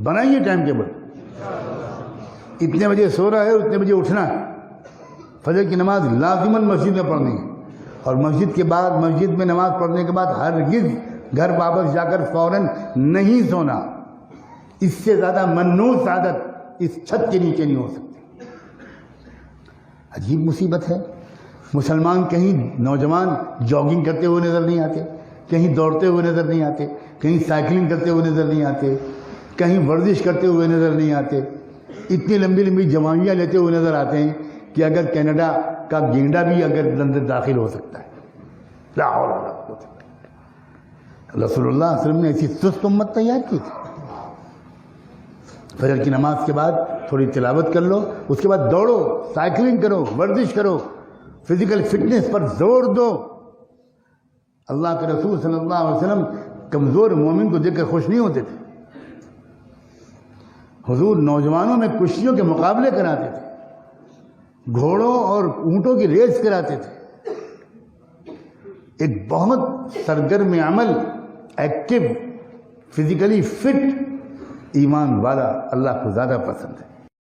بنائیے time table, اتنے بجے سو رہا ہے اتنے بجے اٹھنا ہے، فجر کی نماز لازماً مسجد میں پڑھنی ہے، اور مسجد کے بعد مسجد میں نماز پڑھنے کے بعد ہرگز گھر واپس جا کر فوراً نہیں سونا، اس سے زیادہ منحوس عادت اس چھت کے نیچے نہیں ہو سکتی۔ عجیب مصیبت ہے، مسلمان کہیں نوجوان جاگنگ کرتے ہوئے نظر نہیں آتے، کہیں دوڑتے ہوئے نظر نہیں آتے، کہیں سائیکلنگ کرتے ہوئے نظر نہیں آتے، کہیں ورزش کرتے ہوئے نظر نہیں آتے، اتنی لمبی لمبی جوانیاں لیتے ہوئے نظر آتے ہیں کہ اگر کینیڈا کا گینڈا بھی اگر اندر داخل ہو سکتا ہے۔ لا حول ولا قوت الا باللہ۔ رسول اللہ صلی اللہ علیہ وسلم نے ایسی سست امت تیار کی تھی۔ فجر کی نماز کے بعد تھوڑی تلاوت کر لو، اس کے بعد دوڑو، سائیکلنگ کرو، ورزش کرو، فزیکل فٹنس پر زور دو۔ اللہ کے رسول صلی اللہ علیہ وسلم کمزور مومن کو دیکھ کر خوش نہیں ہوتے تھے، حضور نوجوانوں میں کشتیوں کے مقابلے کراتے تھے، گھوڑوں اور اونٹوں کی ریس کراتے تھے۔ ایک بہت سرگرم عمل، ایکٹیو، فزیکلی فٹ ایمان والا اللہ کو زیادہ پسند ہے۔